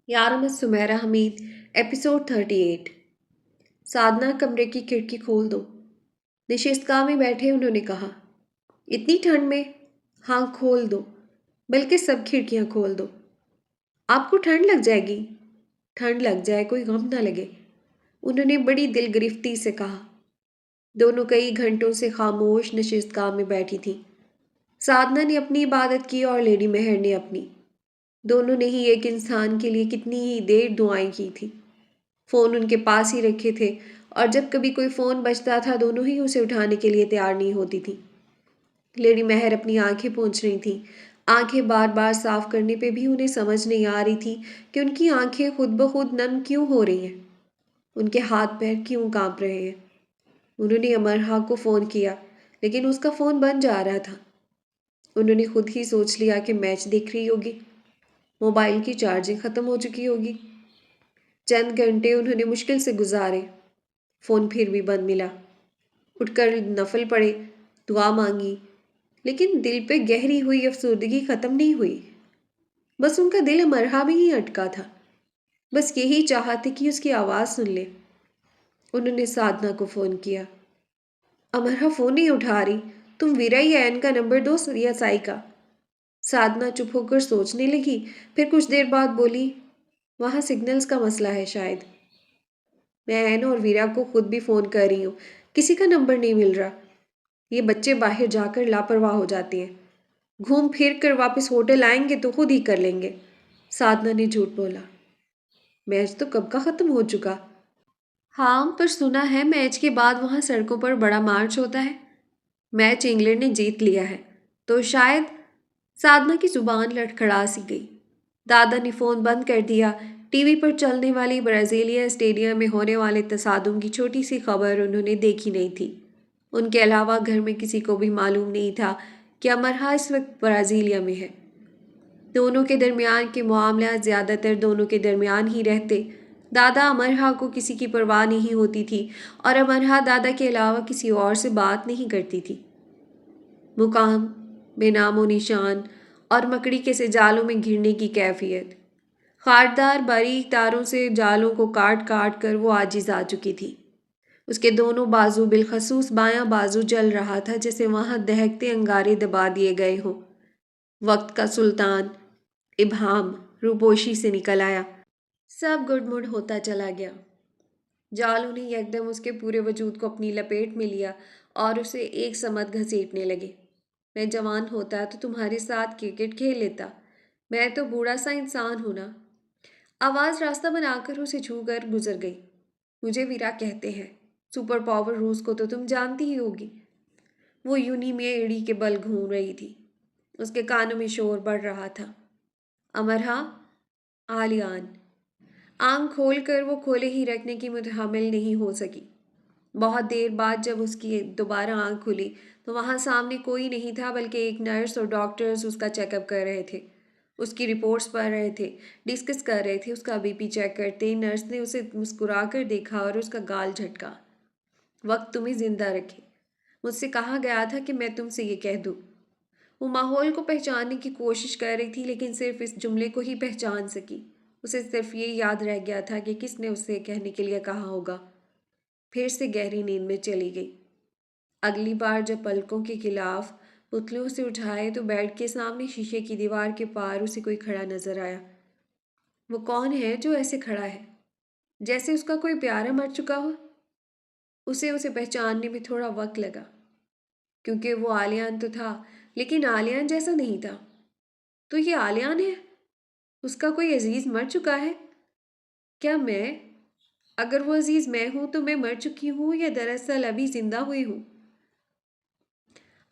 यार सुमेरा हमीद एपिसोड 38। साधना कमरे की खिड़की खोल दो। निशिस्ता में बैठे उन्होंने कहा। इतनी ठंड में? हाँ खोल दो, बल्कि सब खिड़कियां खोल दो। आपको ठंड लग जाएगी। ठंड लग जाए कोई गम ना लगे, उन्होंने बड़ी दिलगिरफ्ती से कहा। दोनों कई घंटों से खामोश नशिस्ता में बैठी थीं। साधना ने अपनी इबादत की और लेडी मेहर ने अपनी। दोनों ने ही एक इंसान के लिए कितनी ही देर दुआएं की थी। फ़ोन उनके पास ही रखे थे और जब कभी कोई फ़ोन बजता था दोनों ही उसे उठाने के लिए तैयार नहीं होती थी। लेडी मेहर अपनी आंखें पोंछ रही थी। आंखें बार बार साफ करने पे भी उन्हें समझ नहीं आ रही थी कि उनकी आंखें खुद ब खुद नम क्यों हो रही हैं। उनके हाथ पैर क्यों कांप रहे हैं। उन्होंने अमरहा को फ़ोन किया, लेकिन उसका फ़ोन बंद जा रहा था। उन्होंने खुद ही सोच लिया कि मैच देख रही होगी, मोबाइल की चार्जिंग ख़त्म हो चुकी होगी। चंद घंटे उन्होंने मुश्किल से गुजारे। फ़ोन फिर भी बंद मिला। उठकर नफल पढ़े, दुआ मांगी, लेकिन दिल पे गहरी हुई अफसर्दगी ख़त्म नहीं हुई। बस उनका दिल अमरहा में ही अटका था। बस यही चाहते कि उसकी आवाज़ सुन ले। उन्होंने साधना को फ़ोन किया। अमरहा फ़ोन नहीं उठा रही। तुम वीरा या एन का नंबर दो या साई का। साधना चुप होकर सोचने लगी, फिर कुछ देर बाद बोली, वहाँ सिग्नल्स का मसला है शायद। मैं एन और वीरा को खुद भी फ़ोन कर रही हूँ, किसी का नंबर नहीं मिल रहा। ये बच्चे बाहर जाकर लापरवाह हो जाते हैं। घूम फिर कर वापस होटल आएंगे तो खुद ही कर लेंगे। साधना ने झूठ बोला। मैच तो कब का ख़त्म हो चुका। हाँ, पर सुना है मैच के बाद वहाँ सड़कों पर बड़ा मार्च होता है। मैच इंग्लैंड ने जीत लिया है तो शायद। साधना की जुबान लड़खड़ा सी गई। दादा ने फ़ोन बंद कर दिया। टीवी पर चलने वाली ब्राज़ीलिया स्टेडियम में होने वाले तसादुम की छोटी सी खबर उन्होंने देखी नहीं थी। उनके अलावा घर में किसी को भी मालूम नहीं था कि अमरहा इस वक्त ब्राज़ीलिया में है। दोनों के दरमियान के मामला ज़्यादातर दोनों के दरमियान ही रहते। दादा अमरहा को किसी की परवाह नहीं होती थी और अमरहा दादा के अलावा किसी और से बात नहीं करती थी। मुकाम, बेनामो निशान और मकड़ी के से जालों में घिरने की कैफियत। खारदार बारीक तारों से जालों को काट काट कर वो आजिज़ आ चुकी थी। उसके दोनों बाजू, बिलखसूस बायां बाजू, जल रहा था जैसे वहां दहकते अंगारे दबा दिए गए हों। वक्त का सुल्तान इब्हाम रूपोशी से निकल आया। सब गुडमुड होता चला गया। जालों ने एकदम उसके पूरे वजूद को अपनी लपेट में लिया और उसे एक समत घसीटने लगे। मैं जवान होता तो तुम्हारे साथ क्रिकेट खेल लेता। मैं तो बूढ़ा सा इंसान हूं ना। आवाज़ रास्ता बनाकर उसे छू कर गुजर गई। मुझे वीरा कहते हैं। सुपर पावर रूस को तो तुम जानती ही होगी। वो यूनी में एड़ी के बल घूम रही थी। उसके कानों में शोर बढ़ रहा था। अमरहा, आलियान। आंख खोल कर वो खोले ही रखने की मुतहम्मिल नहीं हो सकी। बहुत देर बाद जब उसकी दोबारा आंख खुली तो वहाँ सामने कोई नहीं था, बल्कि एक नर्स और डॉक्टर्स उसका चेकअप कर रहे थे। उसकी रिपोर्ट्स पढ़ रहे थे, डिस्कस कर रहे थे, उसका बीपी चेक करते। नर्स ने उसे मुस्कुरा कर देखा और उसका गाल झटका। वक्त तुम्हें जिंदा रखे। मुझसे कहा गया था कि मैं तुमसे ये कह दूँ। वो माहौल को पहचानने की कोशिश कर रही थी, लेकिन सिर्फ इस जुमले को ही पहचान सकी। उसे सिर्फ ये याद रह गया था कि किसने उससे कहने के लिए कहा होगा। फिर से गहरी नींद में चली गई। अगली बार जब पलकों के खिलाफ पुतलों से उठाए तो बेड के सामने शीशे की दीवार के पार उसे कोई खड़ा नजर आया। वो कौन है जो ऐसे खड़ा है, जैसे उसका कोई प्यारा मर चुका हो। उसे उसे पहचानने में थोड़ा वक्त लगा, क्योंकि वो आलियान तो था, लेकिन आलियान जैसा नहीं था। तो ये आलियान है? उसका कोई अजीज मर चुका है? क्या मैं? अगर वो अजीज मैं हूं तो मैं मर चुकी हूं या दरअसल अभी जिंदा हुई हूं?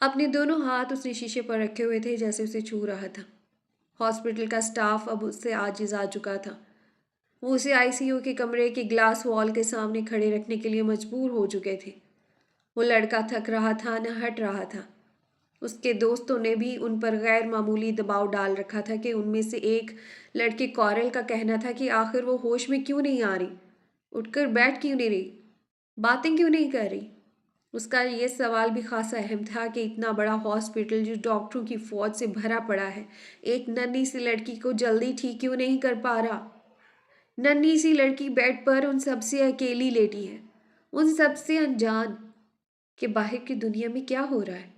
अपने दोनों हाथ उसने शीशे पर रखे हुए थे, जैसे उसे छू रहा था। हॉस्पिटल का स्टाफ अब उससे आजिज आ चुका था। वो उसे आईसीयू के कमरे के ग्लास वॉल के सामने खड़े रखने के लिए मजबूर हो चुके थे। वो लड़का थक रहा था, न हट रहा था। उसके दोस्तों ने भी उन पर गैर मामूली दबाव डाल रखा था कि उनमें से एक लड़के कॉरल का कहना था कि आखिर वो होश में क्यों नहीं आ रही, उठकर बैठ क्यों नहीं रही, बातें क्यों नहीं कर रही। उसका ये सवाल भी खासा अहम था कि इतना बड़ा हॉस्पिटल जो डॉक्टरों की फौज से भरा पड़ा है, एक नन्ही सी लड़की को जल्दी ठीक क्यों नहीं कर पा रहा। नन्ही सी लड़की बेड पर उन सब से अकेली लेटी है, उन सब से अनजान कि बाहर की दुनिया में क्या हो रहा है,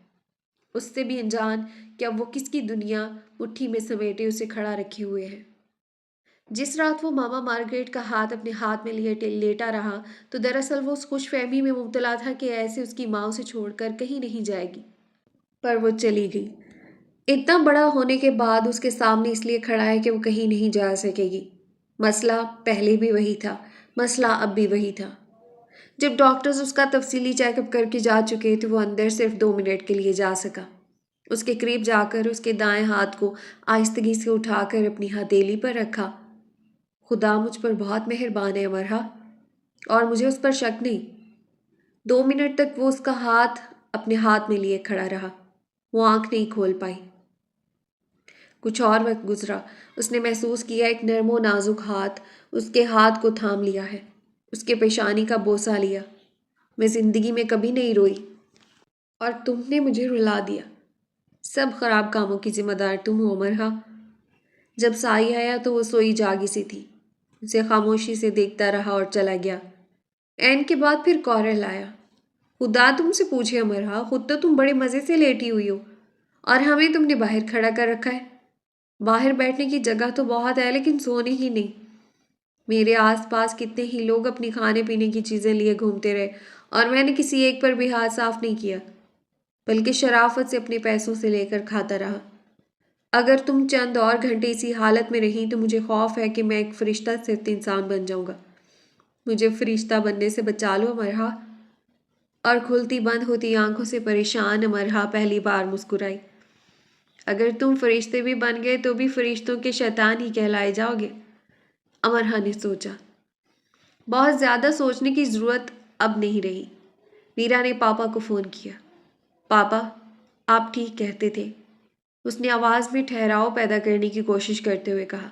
उससे भी अनजान कि अब वो किसकी दुनिया मुट्ठी में समेटे उसे खड़ा रखे हुए है। जिस रात वो मामा मार्गरेट का हाथ अपने हाथ में लिए लेटा रहा, तो दरअसल वो उस खुशफहमी में मुब्तला था कि ऐसे उसकी माँ उसे छोड़कर कहीं नहीं जाएगी। पर वो चली गई। इतना बड़ा होने के बाद उसके सामने इसलिए खड़ा है कि वो कहीं नहीं जा सकेगी। मसला पहले भी वही था, मसला अब भी वही था। जब डॉक्टर्स उसका तफसीली चेकअप करके जा चुके तो वो अंदर सिर्फ 2 मिनट के लिए जा सका। उसके करीब जाकर उसके दाएं हाथ को आहिस्तगी से उठाकर अपनी हथेली पर रखा। खुदा मुझ पर बहुत मेहरबान है अमरहा, और मुझे उस पर शक नहीं। 2 मिनट तक वो उसका हाथ अपने हाथ में लिए खड़ा रहा। वो आंख नहीं खोल पाई। कुछ और वक्त गुजरा। उसने महसूस किया एक नरमो नाजुक हाथ उसके हाथ को थाम लिया है, उसके पेशानी का बोसा लिया। मैं जिंदगी में कभी नहीं रोई, और तुमने मुझे रुला दिया। सब खराब कामों की जिम्मेदार तुम हो अमरहा। जब साई आया तो वो सोई जागी सी थी। उसे खामोशी से देखता रहा और चला गया। एन के बाद फिर कौरल आया। खुदा तुमसे पूछे अमरहा, खुद तो तुम बड़े मज़े से लेटी हुई हो, और हमें तुमने बाहर खड़ा कर रखा है। बाहर बैठने की जगह तो बहुत है, लेकिन सोने ही नहीं। मेरे आसपास कितने ही लोग अपनी खाने पीने की चीज़ें लिए घूमते रहे, और मैंने किसी एक पर भी हाथ साफ नहीं किया, बल्कि शराफत से अपने पैसों से लेकर खाता रहा। अगर तुम चंद और घंटे इसी हालत में रहीं तो मुझे खौफ है कि मैं एक फरिश्ता सिर्फ इंसान बन जाऊंगा। मुझे फरिश्ता बनने से बचा लो अमरहा। और खुलती बंद होती आंखों से परेशान अमरहा पहली बार मुस्कुराई। अगर तुम फरिश्ते भी बन गए तो भी फरिश्तों के शैतान ही कहलाए जाओगे, अमरहा ने सोचा। बहुत ज़्यादा सोचने की ज़रूरत अब नहीं रही। वीरा ने पापा को फ़ोन किया। पापा, आप ठीक कहते थे, उसने आवाज़ में ठहराव पैदा करने की कोशिश करते हुए कहा।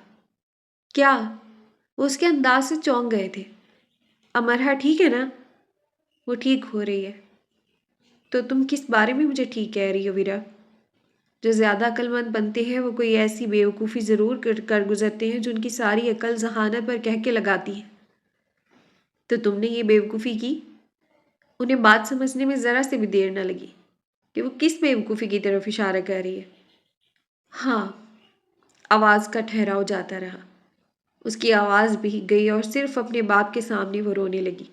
क्या? वो उसके अंदाज से चौंक गए थे। अमरहा ठीक है ना? वो ठीक हो रही है। तो तुम किस बारे में मुझे ठीक कह रही हो वीरा? जो ज़्यादा अक्लमंद बनते हैं वो कोई ऐसी बेवकूफ़ी ज़रूर कर गुजरते हैं जो उनकी सारी अकल जहानत पर कह के लगाती है। तो तुमने ये बेवकूफ़ी की? उन्हें बात समझने में ज़रा से भी देर न लगी कि वो किस बेवकूफ़ी की तरफ इशारा कर रही है। हाँ, आवाज़ का ठहराव जाता रहा। उसकी आवाज़ भी गई और सिर्फ अपने बाप के सामने वो रोने लगी।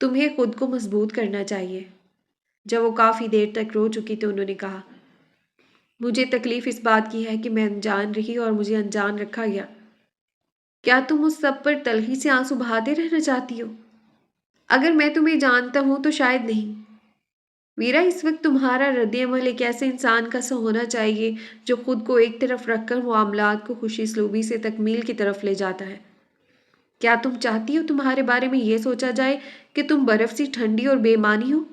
तुम्हें खुद को मजबूत करना चाहिए। जब वो काफ़ी देर तक रो चुकी तो उन्होंने कहा, मुझे तकलीफ़ इस बात की है कि मैं अनजान रही और मुझे अनजान रखा गया। क्या तुम उस सब पर तलखी से आंसू बहाते रहना चाहती हो? अगर मैं तुम्हें जानता हूं तो शायद नहीं। वीरा, इस वक्त तुम्हारा रद्द-ए-अमल एक ऐसे इंसान का सा होना चाहिए जो खुद को एक तरफ रखकर मामलात को खुशीसलूबी से तकमील की तरफ ले जाता है। क्या तुम चाहती हो तुम्हारे बारे में ये सोचा जाए कि तुम बर्फ सी ठंडी और बेईमानी हो?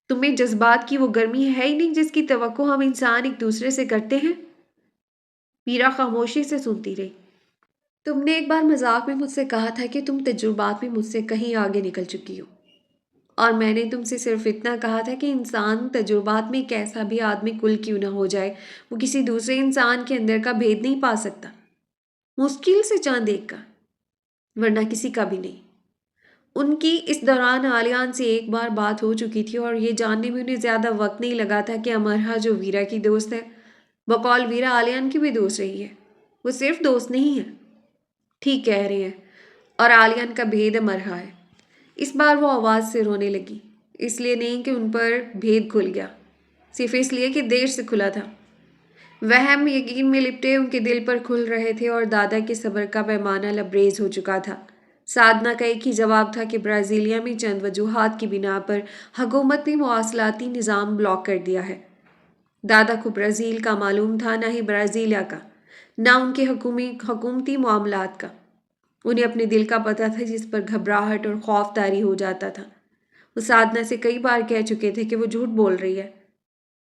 तुम्हें जज्बात की वो गर्मी है ही नहीं जिसकी तवक्को हम इंसान एक दूसरे से करते हैं। वीरा खामोशी से सुनती रही। तुमने एक बार मजाक में मुझसे कहा था कि तुम तजुर्बात में मुझसे कहीं आगे निकल चुकी हो, और मैंने तुमसे सिर्फ इतना कहा था कि इंसान तजुर्बात में कैसा भी आदमी कुल क्यों ना हो जाए, वो किसी दूसरे इंसान के अंदर का भेद नहीं पा सकता। मुश्किल से चांद एक का, वरना किसी का भी नहीं। उनकी इस दौरान आलियान से एक बार बात हो चुकी थी, और ये जानने में उन्हें ज़्यादा वक्त नहीं लगा था कि अमरहा जो वीरा की दोस्त है, बकौल वीरा आलियान की भी दोस्त रही है। वो सिर्फ दोस्त नहीं है, ठीक कह रहे हैं, और आलियान का भेद अमरहा है। इस बार वो आवाज़ से रोने लगी, इसलिए नहीं कि उन पर भेद खुल गया, सिर्फ इसलिए कि देर से खुला था। वहम यकीन में लिपटे उनके दिल पर खुल रहे थे, और दादा के सब्र का पैमाना लबरेज हो चुका था। साधना का एक ही जवाब था कि ब्राज़ीलिया में चंद वजूहात की बिना पर हुकूमत ने मवासलाती निज़ाम ब्लॉक कर दिया है। दादा को ब्राज़ील का मालूम था, ना ही ब्राज़ीलिया का, ना उनके हुकूमती मामलात का। उन्हें अपने दिल का पता था जिस पर घबराहट और खौफ तारी हो जाता था। वो साधना से कई बार कह चुके थे कि वो झूठ बोल रही है।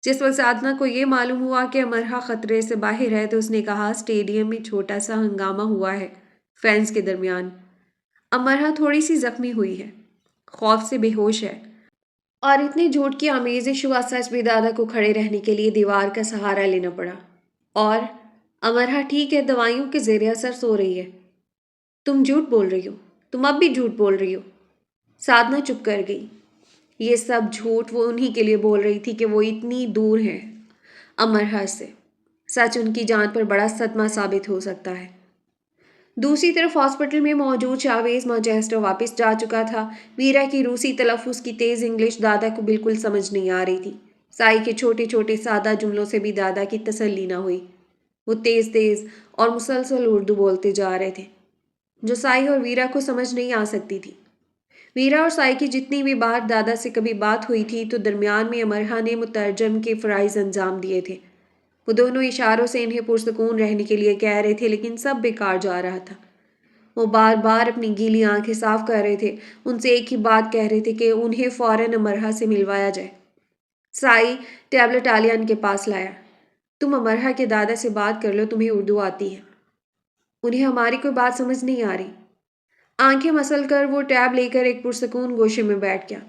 जिस वक्त साधना को ये मालूम हुआ कि अमरहा खतरे से बाहर है तो उसने कहा, स्टेडियम में छोटा सा हंगामा हुआ है फैंस के दरमियान। अमरहा थोड़ी सी जख्मी हुई है, खौफ से बेहोश है, और इतने झूठ की आमेज़िश हुआ सच भी दादा को खड़े रहने के लिए दीवार का सहारा लेना पड़ा। और अमरहा ठीक है, दवाइयों के ज़ेरे असर सो रही है। तुम झूठ बोल रही हो, तुम अब भी झूठ बोल रही हो। साधना चुप कर गई। ये सब झूठ वो उन्हीं के लिए बोल रही थी कि वो इतनी दूर हैं अमरहा से। सच उनकी जान पर बड़ा सदमा साबित हो सकता है। दूसरी तरफ हॉस्पिटल में मौजूद शावेज मैनचेस्टर वापस जा चुका था। वीरा की रूसी तलफ़ुज़ की तेज़ इंग्लिश दादा को बिल्कुल समझ नहीं आ रही थी। साई के छोटे छोटे सादा जुमलों से भी दादा की तसल्ली न हुई। वो तेज़ तेज़ और मुसलसल उर्दू बोलते जा रहे थे जो साई और वीरा को समझ नहीं आ सकती थी। वीरा और साई की जितनी भी बार दादा से कभी बात हुई थी तो दरमियान में अमरहा ने मुतरजम के फ़राइज़ अंजाम दिए थे। वो दोनों इशारों से इन्हें पुरसकून रहने के लिए कह रहे थे लेकिन सब बेकार जा रहा था। वो बार बार अपनी गीली आंखें साफ कर रहे थे। उनसे एक ही बात कह रहे थे कि उन्हें फौरन अमरहा से मिलवाया जाए। साई टैबलेट आलियान के पास लाया। तुम अमरहा के दादा से बात कर लो, तुम्हें उर्दू आती है। उन्हें हमारी कोई बात समझ नहीं आ रही। आंखें मसल कर वो टैब लेकर एक पुरसकून गोशे में बैठ गया।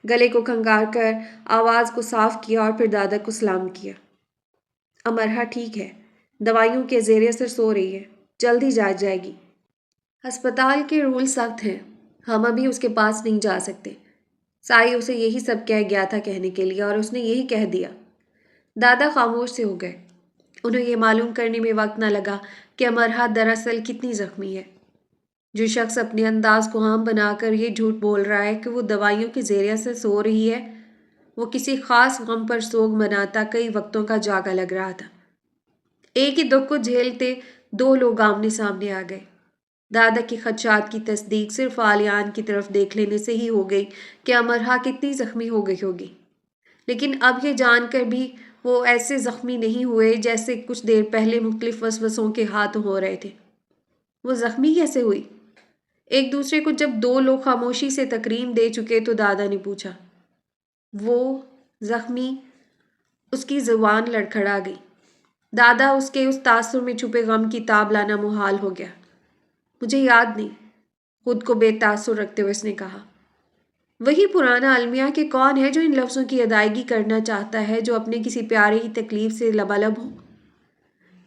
गले को खंगार कर आवाज़ को साफ किया और फिर दादा को सलाम किया। अमरहा ठीक है, दवाइयों के ज़ेर असर सो रही है, जल्द ही जाग जाएगी। अस्पताल के रूल सख्त हैं, हम अभी उसके पास नहीं जा सकते। साई उसे यही सब कह गया था कहने के लिए और उसने यही कह दिया। दादा खामोश से हो गए। उन्हें यह मालूम करने में वक्त न लगा कि अमरहा दरअसल कितनी जख्मी है। जो शख्स अपने अंदाज को आम बनाकर ये झूठ बोल रहा है कि वो दवाइयों के ज़रिए से सो रही है, वो किसी खास गम पर सोग मनाता कई वक्तों का जागा लग रहा था। एक ही दुख को झेलते दो लोग आमने सामने आ गए। दादा की खदशात की तस्दीक सिर्फ आलियान की तरफ देख लेने से ही हो गई कि अमरहा कितनी जख्मी हो गई होगी। लेकिन अब ये जानकर भी वो ऐसे जख्मी नहीं हुए जैसे कुछ देर पहले मुख्तलिफ वसवसों के हाथ हो रहे थे। वो जख्मी कैसे हुई? एक दूसरे को जब दो लोग खामोशी से तकरीम दे चुके तो दादा ने पूछा। वो जख्मी, उसकी जुबान लड़खड़ा गई। दादा उसके उस तासुर में छुपे गम की ताब लाना मुहाल हो गया। मुझे याद नहीं, खुद को बेतासुर रखते हुए उसने कहा। वही पुराना अलमिया कि कौन है जो इन लफ्ज़ों की अदायगी करना चाहता है जो अपने किसी प्यारे की तकलीफ से लबालब हो?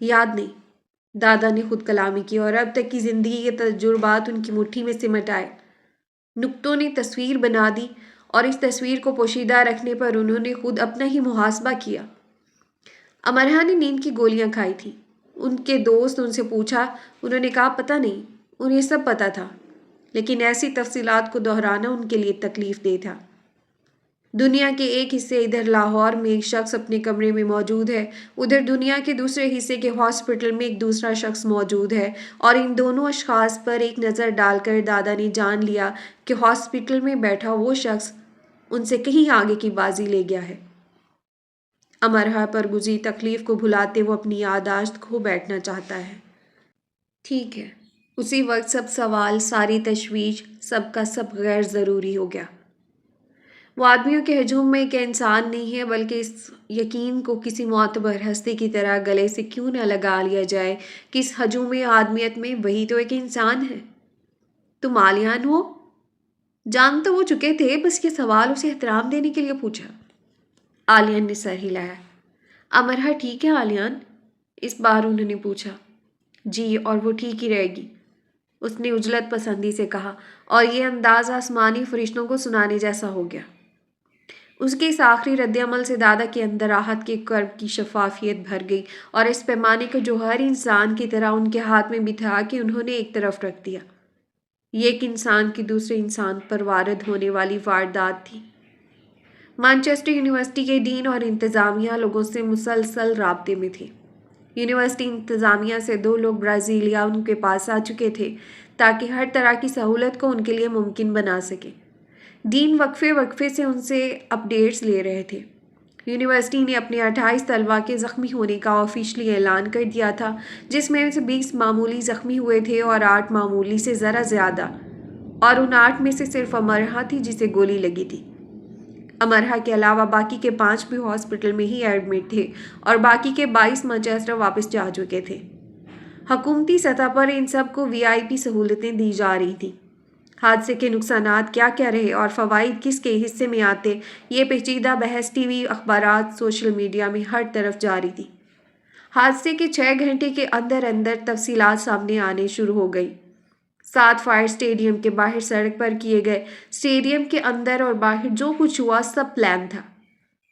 याद नहीं, दादा ने खुद कलामी की और अब तक की ज़िंदगी के तजुर्बात उनकी मुट्ठी में सिमट आए। नुक्तों ने तस्वीर बना दी और इस तस्वीर को पोशीदा रखने पर उन्होंने खुद अपना ही मुहासबा किया। अमरहा ने नींद की गोलियां खाई थी। उनके दोस्त उनसे पूछा, उन्होंने कहा पता नहीं, उन्हें सब पता था, लेकिन ऐसी तफसीलात को दोहराना उनके लिए तकलीफ दे था। दुनिया के एक हिस्से इधर लाहौर में एक शख्स अपने कमरे में मौजूद है, उधर दुनिया के दूसरे हिस्से के हॉस्पिटल में एक दूसरा शख्स मौजूद है, और इन दोनों अशखास पर एक नज़र डालकर दादा ने जान लिया कि हॉस्पिटल में बैठा वो शख्स उनसे कहीं आगे की बाजी ले गया है। अमरहा पर गुज़री तकलीफ को भुलाते वो अपनी याददाश्त खो बैठना चाहता है। ठीक है, उसी वक्त सब सवाल, सारी तशवीश, सब का सब गैर ज़रूरी हो गया। वो आदमियों के हजूम में एक इंसान नहीं है, बल्कि इस यकीन को किसी मोतबर हस्ती की तरह गले से क्यों न लगा लिया जाए कि इस हजूम आदमियत में वही तो एक इंसान है। तुम आलियान हो? जान तो वो चुके थे, बस ये सवाल उसे एहतराम देने के लिए पूछा। आलियान ने सर हिलाया। अमरहा ठीक है आलियान? इस बार उन्होंने पूछा। जी, और वो ठीक ही रहेगी, उसने उजलत पसंदी से कहा, और ये अंदाज आसमानी फरिश्तों को सुनाने जैसा हो गया। उसके इस आखिरी रद्द-ए-अमल से दादा के अंदर राहत के कर्ब की शफाफियत भर गई और इस पैमाने को जो हर इंसान की तरह उनके हाथ में बिठा के उन्होंने एक तरफ रख दिया। ये एक इंसान की दूसरे इंसान पर वारद होने वाली वारदात थी। मैनचेस्टर यूनिवर्सिटी के डीन और इंतज़ामिया लोगों से मुसलसल राब्ते में थे। यूनिवर्सिटी इंतज़ामिया से दो लोग ब्राज़ीलिया उनके पास आ चुके थे ताकि हर तरह की सहूलत को उनके लिए मुमकिन बना सके। डीन वक्फे वक्फे से उनसे अपडेट्स ले रहे थे। यूनिवर्सिटी ने अपने 28 तलबा के ज़ख्मी होने का ऑफिशियली ऐलान कर दिया था, जिसमें से 20 मामूली ज़ख्मी हुए थे और 8 मामूली से ज़रा ज़्यादा, और उन 8 में से सिर्फ अमरहा थी जिसे गोली लगी थी। अमरहा के अलावा बाकी के 5 भी हॉस्पिटल में ही एडमिट थे और बाकी के 22 मैनचेस्टर वापस जा चुके थे। हुकूमती सतह पर इन सब को वीआईपी सहूलतें दी जा रही थी। हादसे के नुकसानात क्या क्या रहे और फ़वाइद किसके हिस्से में आते, ये पेचीदा बहस टीवी, अखबारात, सोशल मीडिया में हर तरफ जारी थी। हादसे के 6 घंटे के अंदर अंदर तफसीलात सामने आने शुरू हो गई। ساتھ فائر اسٹیڈیم کے باہر سڑک پر کیے گئے، اسٹیڈیم کے اندر اور باہر جو کچھ ہوا سب پلان تھا۔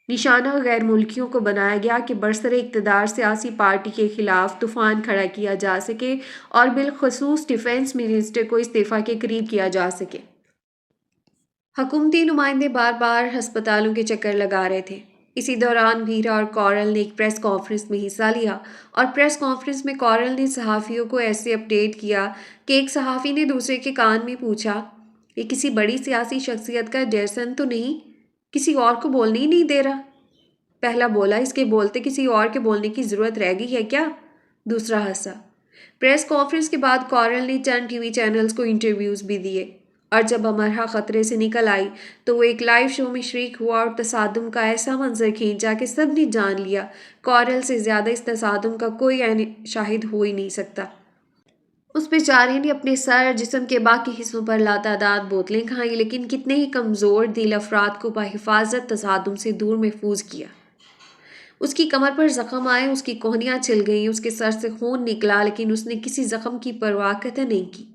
نشانہ غیر ملکیوں کو بنایا گیا کہ برسر اقتدار سیاسی پارٹی کے خلاف طوفان کھڑا کیا جا سکے اور بالخصوص ڈیفنس منسٹر کو استعفیٰ کے قریب کیا جا سکے۔ حکومتی نمائندے بار بار ہسپتالوں کے چکر لگا رہے تھے۔ اسی دوران ویرا اور کورل نے ایک پریس کانفرنس میں حصہ لیا اور پریس کانفرنس میں کورل نے صحافیوں کو ایسے اپڈیٹ کیا کہ ایک صحافی نے دوسرے کے کان میں پوچھا، یہ کسی بڑی سیاسی شخصیت کا ڈیرسن تو نہیں؟ کسی اور کو بولنے ہی نہیں دے رہا۔ پہلا بولا، اس کے بولتے کسی اور کے بولنے کی ضرورت رہ گئی ہے کیا؟ دوسرا ہنسا۔ پریس کانفرنس کے بعد کورل نے چند ٹی وی چینلز کو انٹرویوز بھی دیے اور جب امرہا خطرے سے نکل آئی تو وہ ایک لائیو شو میں شریک ہوا اور تصادم کا ایسا منظر کھینچا کہ سب نے جان لیا کورل سے زیادہ اس تصادم کا کوئی شاہد ہو ہی نہیں سکتا۔ اس بیچارے نے اپنے سر جسم کے باقی حصوں پر لاتعداد بوتلیں کھائیں لیکن کتنے ہی کمزور دل افراد کو بحفاظت تصادم سے دور محفوظ کیا۔ اس کی کمر پر زخم آئے، اس کی کوہنیاں چھل گئیں، اس کے سر سے خون نکلا لیکن اس نے کسی زخم کی پرواہ قطع نہیں کی۔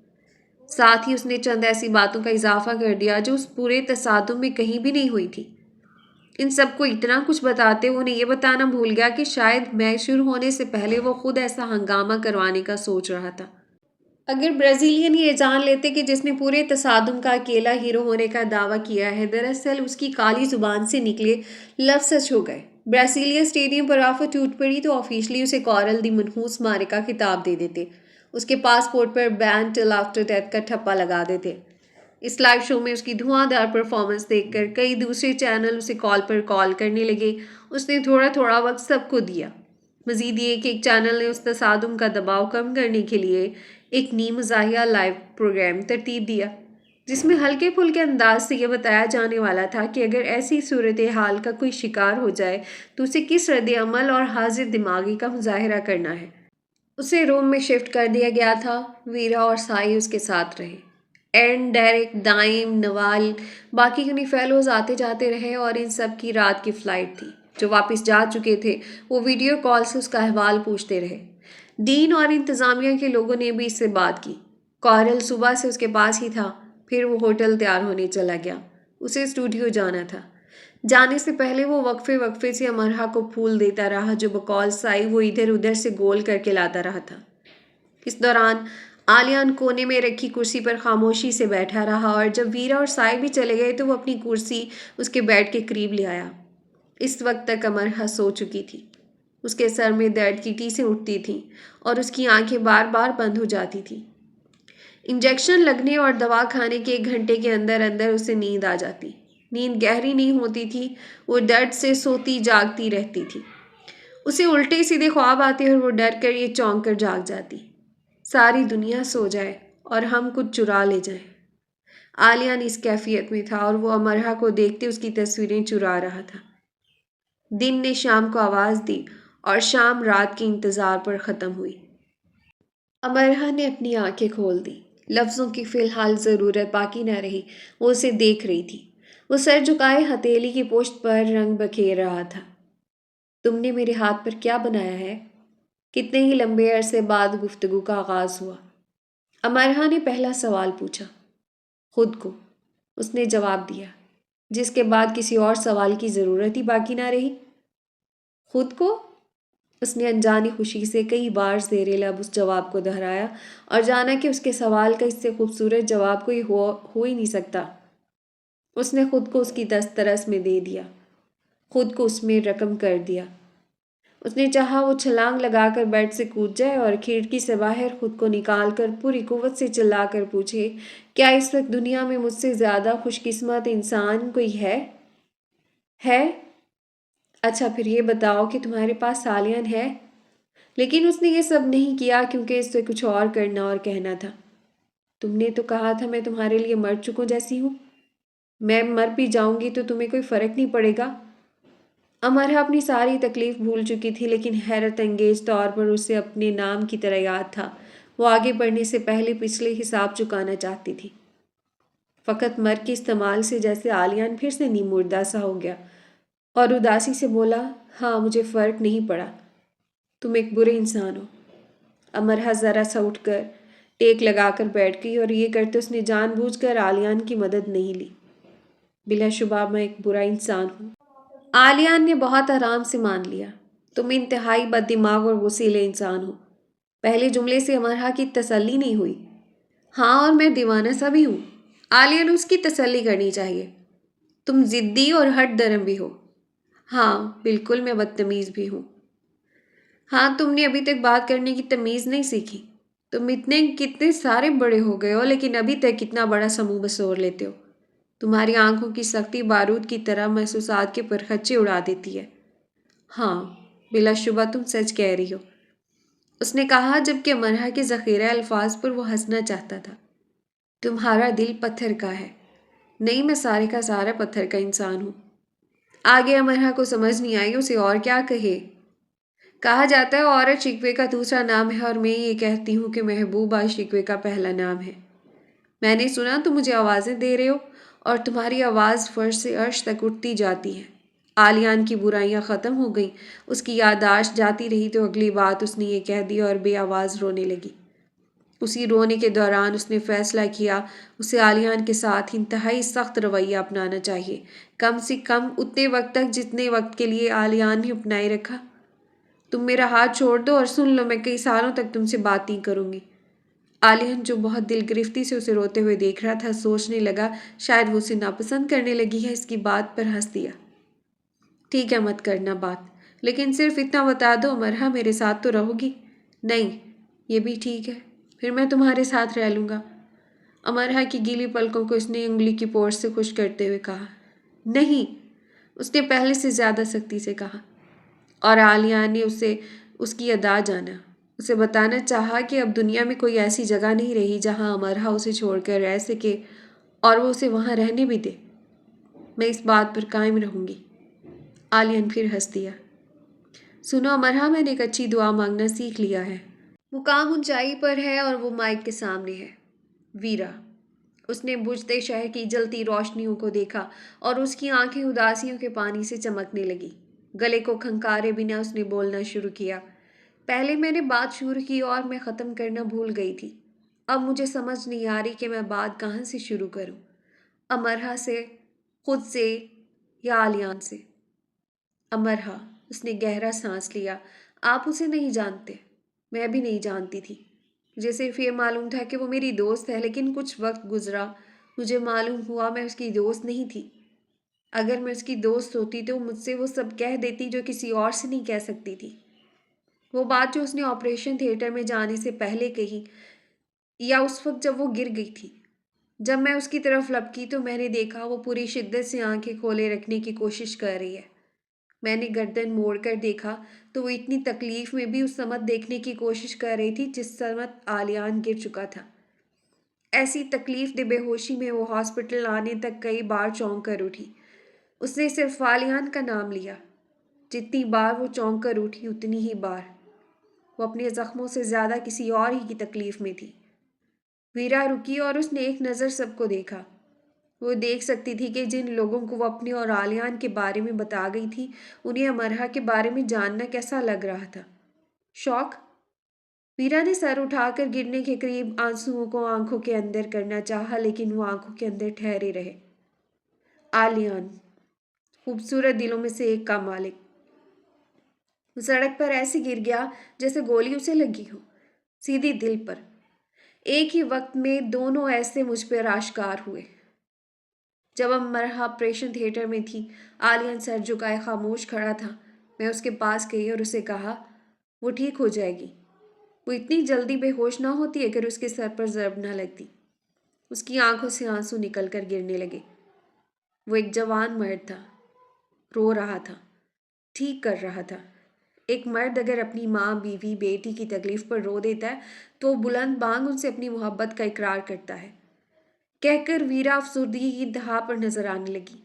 ساتھ ہی اس نے چند ایسی باتوں کا اضافہ کر دیا جو اس پورے تصادم میں کہیں بھی نہیں ہوئی تھی۔ ان سب کو اتنا کچھ بتاتے ہوئے انہیں یہ بتانا بھول گیا کہ شاید میچ شروع ہونے سے پہلے وہ خود ایسا ہنگامہ کروانے کا سوچ رہا تھا۔ اگر برازیلین یہ جان لیتے کہ جس نے پورے تصادم کا اکیلا ہیرو ہونے کا دعویٰ کیا ہے دراصل اس کی کالی زبان سے نکلے لفظ سچ ہو گئے، برازیلیا اسٹیڈیم پر آفت ٹوٹ پڑی تو آفیشلی اسے کورل دی منحوس مارے کا خطاب دے دیتے، اس کے پاسپورٹ پر بین ٹل آفٹر ڈیتھ کا ٹھپا لگا دیتے۔ اس لائیو شو میں اس کی دھواں دار پرفارمنس دیکھ کر کئی دوسرے چینل اسے کال پر کال کرنے لگے۔ اس نے تھوڑا تھوڑا وقت سب کو دیا۔ مزید یہ کہ ایک چینل نے اس تصادم کا دباؤ کم کرنے کے لیے ایک نیم مزاحیہ لائیو پروگرام ترتیب دیا جس میں ہلکے پھلکے انداز سے یہ بتایا جانے والا تھا کہ اگر ایسی صورتحال کا کوئی شکار ہو جائے تو اسے کس رد عمل اور حاضر دماغی کا مظاہرہ کرنا ہے۔ اسے روم میں شفٹ کر دیا گیا تھا۔ ویرا اور سائی اس کے ساتھ رہے۔ ایرن، ڈیرک، ڈائم، نوال، باقی یونی فیلوز آتے جاتے رہے اور ان سب کی رات کی فلائٹ تھی۔ جو واپس جا چکے تھے وہ ویڈیو کال سے اس کا احوال پوچھتے رہے۔ ڈین اور انتظامیہ کے لوگوں نے بھی اس سے بات کی۔ کورل صبح سے اس کے پاس ہی تھا، پھر وہ ہوٹل تیار ہونے چلا گیا۔ اسے اسٹوڈیو جانا تھا۔ جانے سے پہلے وہ وقفے وقفے سے امرہا کو پھول دیتا رہا جو بقول سائی وہ ادھر ادھر سے گول کر کے لاتا رہا تھا۔ اس دوران آلیان کونے میں رکھی کرسی پر خاموشی سے بیٹھا رہا اور جب ویرا اور سائی بھی چلے گئے تو وہ اپنی کرسی اس کے بیڈ کے قریب لے آیا۔ اس وقت تک امرہا سو چکی تھی۔ اس کے سر میں درد کی ٹیسیں اٹھتی تھیں اور اس کی آنکھیں بار بار بند ہو جاتی تھیں۔ انجیکشن لگنے اور دوا کھانے کے 1 گھنٹے کے اندر اندر اسے نیند آ جاتی۔ نیند گہری نہیں ہوتی تھی، وہ درد سے سوتی جاگتی رہتی تھی۔ اسے الٹے سیدھے خواب آتے اور وہ ڈر کر یہ چونک کر جاگ جاتی۔ ساری دنیا سو جائے اور ہم کچھ چرا لے جائیں۔ آلیان اس کیفیت میں تھا اور وہ امرہا کو دیکھتے اس کی تصویریں چرا رہا تھا۔ دن نے شام کو آواز دی اور شام رات کے انتظار پر ختم ہوئی۔ امرہا نے اپنی آنکھیں کھول دی۔ لفظوں کی فی الحال ضرورت باقی نہ رہی، وہ اسے دیکھ رہی تھی۔ وہ سر جھکائے ہتھیلی کی پشت پر رنگ بکھیر رہا تھا۔ تم نے میرے ہاتھ پر کیا بنایا ہے؟ کتنے ہی لمبے عرصے بعد گفتگو کا آغاز ہوا۔ امرہا نے پہلا سوال پوچھا۔ خود کو، اس نے جواب دیا، جس کے بعد کسی اور سوال کی ضرورت ہی باقی نہ رہی۔ خود کو؟ اس نے انجانی خوشی سے کئی بار زیر لب اس جواب کو دہرایا اور جانا کہ اس کے سوال کا اس سے خوبصورت جواب کوئی ہو ہی نہیں سکتا۔ اس نے خود کو اس کی دسترس میں دے دیا، خود کو اس میں رقم کر دیا۔ اس نے چاہا وہ چھلانگ لگا کر بیڈ سے کود جائے اور کھڑکی سے باہر خود کو نکال کر پوری قوت سے چلا کر پوچھے، کیا اس وقت دنیا میں مجھ سے زیادہ خوش قسمت انسان کوئی ہے؟ ہے؟ اچھا پھر یہ بتاؤ کہ تمہارے پاس آلیان ہے؟ لیکن اس نے یہ سب نہیں کیا کیونکہ اس سے کچھ اور کرنا اور کہنا تھا۔ تم نے تو کہا تھا میں تمہارے لیے مر چکوں جیسی ہوں۔ میں مر بھی جاؤں گی تو تمہیں کوئی فرق نہیں پڑے گا۔ امرہا اپنی ساری تکلیف بھول چکی تھی لیکن حیرت انگیز طور پر اسے اپنے نام کی طرح یاد تھا۔ وہ آگے بڑھنے سے پہلے پچھلے حساب چکانا چاہتی تھی۔ فقط مر کے استعمال سے جیسے آلیان پھر سے نیم مردہ سا ہو گیا اور اداسی سے بولا، ہاں مجھے فرق نہیں پڑا، تم ایک برے انسان ہو۔ امرہا ذرا سا اٹھ کر टेक लगाकर बैठ गई और ये करते उसने जानबूझकर आलियान की मदद नहीं ली। बिलाशुबा मैं एक बुरा इंसान हूँ। आलियान ने बहुत आराम से मान लिया। तुम इंतहाई बददिमाग और गुस्सैले इंसान हो। पहले जुमले से अमरहा की तसल्ली नहीं हुई। हाँ, और मैं दीवाना सा भी हूँ। आलियान, उसकी तसल्ली करनी चाहिए। तुम जिद्दी और हट दरम भी हो। हाँ, बिल्कुल, मैं बदतमीज़ भी हूँ। हाँ, तुमने अभी तक बात करने की तमीज़ नहीं सीखी। तुम इतने कितने सारे बड़े हो गए हो, लेकिन अभी तक कितना बड़ा समूह बसोर लेते हो। तुम्हारी आंखों की सख्ती बारूद की तरह महसूसात के परखच्चे उड़ा देती है। हाँ, बिलाशुबा तुम सच कह रही हो, उसने कहा जबकि अमरहा के ज़ख़ीरा अल्फाज पर वो हंसना चाहता था। तुम्हारा दिल पत्थर का है। नहीं, मैं सारे का सारा पत्थर का इंसान हूँ। आगे अमरहा को समझ नहीं आई उसे और क्या कहे। कहा जाता है औरत शिकवे का दूसरा नाम है, और मैं ये कहती हूँ कि महबूबा शिकवे का पहला नाम है। मैंने सुना तुम मुझे आवाज़ें दे रहे हो, और तुम्हारी आवाज़ फर्श से अर्श तक उठती जाती है। आलियान की बुराइयां ख़त्म हो गईं। उसकी याददाश्त जाती रही तो अगली बात उसने ये कह दी और बे आवाज़ रोने लगी। उसी रोने के दौरान उसने फैसला किया उसे आलियान के साथ इंतहाई सख्त रवैया अपनाना चाहिए, कम से कम उतने वक्त तक जितने वक्त के लिए आलियान ने अपनाए रखा। तुम मेरा हाथ छोड़ दो और सुन लो, मैं कई सालों तक तुमसे बात नहीं करूंगी। आलियान, जो बहुत दिलगिरफ्ती से उसे रोते हुए देख रहा था, सोचने लगा शायद वो उसे नापसंद करने लगी है। इसकी बात पर हंस दिया। ठीक है, मत करना बात, लेकिन सिर्फ इतना बता दो, अमरहा मेरे साथ तो रहोगी? नहीं, ये भी ठीक है, फिर मैं तुम्हारे साथ रह लूँगा। अमरहा की गीली पलकों को उसने उंगली की पोर से खुश करते हुए कहा। नहीं, उसने पहले से ज़्यादा सख्ती से कहा, और आलिया ने उसे उसकी अदा जाना। उसे बताना चाहा कि अब दुनिया में कोई ऐसी जगह नहीं रही जहाँ अमरहा उसे छोड़कर रह सके और वो उसे वहाँ रहने भी दे। मैं इस बात पर कायम रहूँगी। आलियन फिर हंस दिया। सुनो अमरहा, मैंने एक अच्छी दुआ मांगना सीख लिया है। मुकाम ऊंचाई पर है और वो माइक के सामने है। वीरा। उसने बुझते शहर की जलती रोशनियों को देखा और उसकी आंखें उदासियों के पानी से चमकने लगी। गले को खंकारे बिना उसने बोलना शुरू किया। पहले मैंने बात शुरू की और मैं ख़त्म करना भूल गई थी। अब मुझे समझ नहीं आ रही कि मैं बात कहाँ से शुरू करूँ। अमरहा से, खुद से, या आलियान से। अमरहा। उसने गहरा सांस लिया। आप उसे नहीं जानते। मैं भी नहीं जानती थी। मुझे सिर्फ ये मालूम था कि वो मेरी दोस्त है, लेकिन कुछ वक्त गुजरा, मुझे मालूम हुआ मैं उसकी दोस्त नहीं थी। अगर मैं उसकी दोस्त होती तो मुझसे वो सब कह देती जो किसी और से नहीं कह सकती थी। वो बात जो उसने ऑपरेशन थिएटर में जाने से पहले कही, या उस वक्त जब वो गिर गई थी। जब मैं उसकी तरफ लपकी तो मैंने देखा वो पूरी शिद्दत से आंखें खोले रखने की कोशिश कर रही है। मैंने गर्दन मोड़कर देखा तो वो इतनी तकलीफ में भी उस समत देखने की कोशिश कर रही थी जिस समत आलियान गिर चुका था। ऐसी तकलीफ दे बेहोशी में वो हॉस्पिटल आने तक कई बार चौंक कर उठी। उसने सिर्फ आलियान का नाम लिया। जितनी बार वो चौंक कर उठी उतनी ही बार वो अपने जख्मों से ज्यादा किसी और ही की तकलीफ में थी। वीरा रुकी और उसने एक नज़र सबको देखा। वो देख सकती थी कि जिन लोगों को वो अपने और आलियान के बारे में बता गई थी, उन्हें अमरहा के बारे में जानना कैसा लग रहा था। शौक। वीरा ने सर उठाकर गिरने के करीब आंसुओं को आंखों के अंदर करना चाहा, लेकिन वो आंखों के अंदर ठहरे रहे। आलियान, खूबसूरत दिलों में से एक का मालिक, सड़क पर ऐसे गिर गया जैसे गोली उसे लगी हो, सीधी दिल पर। एक ही वक्त में दोनों ऐसे मुझ पर आश्कार हुए। जब अमरहा ऑपरेशन थिएटर में थी, आलियन सर झुकाए खामोश खड़ा था। मैं उसके पास गई और उसे कहा, वो ठीक हो जाएगी। वो इतनी जल्दी बेहोश ना होती अगर उसके सर पर ज़रब ना लगती। उसकी आंखों से आंसू निकल कर गिरने लगे। वो एक जवान मर्द था, रो रहा था, ठीक कर रहा था। एक मर्द अगर अपनी माँ, बीवी, बेटी की तकलीफ पर रो देता है तो बुलंद बांग उनसे अपनी मोहब्बत का इकरार करता है। कहकर वीरा अफसुर्दगी की इंतहा पर नजर आने लगी।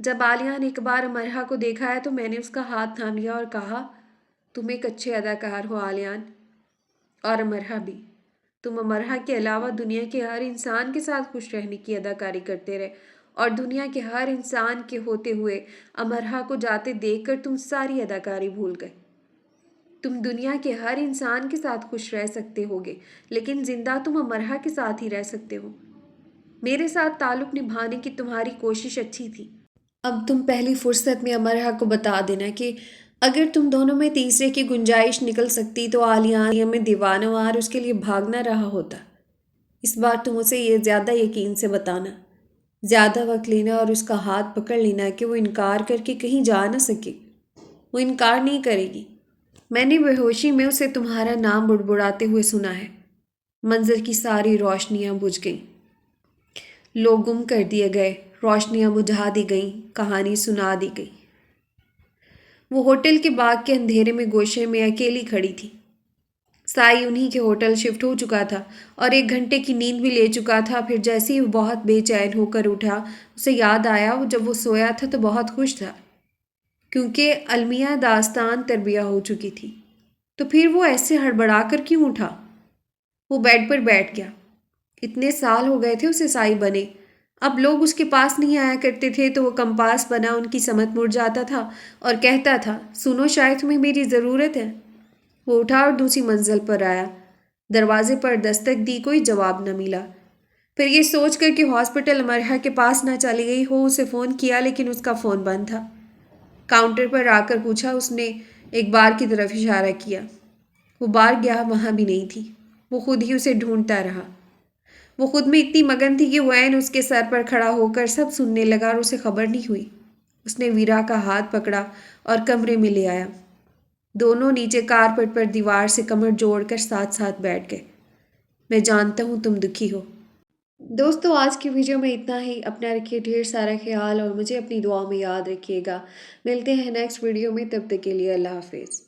जब आलिया ने एक बार अमरहा को देखा है तो मैंने उसका हाथ थाम लिया और कहा, तुम एक अच्छे अदाकार हो आलियान, और अमरहा भी। तुम अमरहा के अलावा दुनिया के हर इंसान के साथ खुश रहने की अदाकारी करते रहे, और दुनिया के हर इंसान के होते हुए अमरहा को जाते देखकर तुम सारी अदाकारी भूल गए। تم دنیا کے ہر انسان کے ساتھ خوش رہ سکتے ہوگے، لیکن زندہ تم امرہ کے ساتھ ہی رہ سکتے ہو۔ میرے ساتھ تعلق نبھانے کی تمہاری کوشش اچھی تھی۔ اب تم پہلی فرصت میں امرہ کو بتا دینا کہ اگر تم دونوں میں تیسرے کی گنجائش نکل سکتی تو عالیہ میں دیوانہ وار اس کے لیے بھاگنا رہا ہوتا۔ اس بار تم اسے یہ زیادہ یقین سے بتانا، زیادہ وقت لینا اور اس کا ہاتھ پکڑ لینا کہ وہ انکار کر کے کہیں جا نہ سکے۔ وہ انکار نہیں کرے گی۔ میں نے بے ہوشی میں اسے تمہارا نام بڑبڑاتے ہوئے سنا ہے۔ منظر کی ساری روشنیاں بجھ گئیں، لوگ گم کر دیے گئے، روشنیاں بجھا دی گئیں، کہانی سنا دی گئی۔ وہ ہوٹل کے باغ کے اندھیرے میں گوشے میں اکیلی کھڑی تھی۔ سائی انہی کے ہوٹل شفٹ ہو چکا تھا اور 1 گھنٹے کی نیند بھی لے چکا تھا۔ پھر جیسے ہی وہ بہت بے چین ہو کر اٹھا، اسے یاد آیا جب وہ سویا تھا تو بہت خوش تھا، کیونکہ المیہ داستان تربیہ ہو چکی تھی۔ تو پھر وہ ایسے ہڑبڑا کر کیوں اٹھا؟ وہ بیڈ پر بیٹھ گیا۔ اتنے سال ہو گئے تھے اسے سائی بنے، اب لوگ اس کے پاس نہیں آیا کرتے تھے تو وہ کمپاس بنا ان کی سمت مڑ جاتا تھا اور کہتا تھا، سنو شاید تمہیں میری ضرورت ہے۔ وہ اٹھا اور دوسری منزل پر آیا، دروازے پر دستک دی، کوئی جواب نہ ملا۔ پھر یہ سوچ کر کہ ہاسپٹل امرہ کے پاس نہ چلی گئی ہو اسے فون کیا، لیکن اس کا فون بند تھا۔ کاؤنٹر پر آ کر پوچھا، اس نے ایک بار کی طرف اشارہ کیا۔ وہ بار گیا، وہاں بھی نہیں تھی۔ وہ خود ہی اسے ڈھونڈتا رہا۔ وہ خود میں اتنی مگن تھی کہ وہ عین اس کے سر پر کھڑا ہو کر سب سننے لگا اور اسے خبر نہیں ہوئی۔ اس نے ویرا کا ہاتھ پکڑا اور کمرے میں لے آیا۔ دونوں نیچے کارپٹ پر دیوار سے کمر جوڑ کر ساتھ ساتھ بیٹھ گئے۔ میں جانتا ہوں تم دکھی ہو۔ دوستو، آج کی ویڈیو میں اتنا ہی۔ اپنا رکھیے ڈھیر سارا خیال اور مجھے اپنی دعاؤں میں یاد رکھیے گا۔ ملتے ہیں نیکسٹ ویڈیو میں، تب تک کے لیے اللہ حافظ۔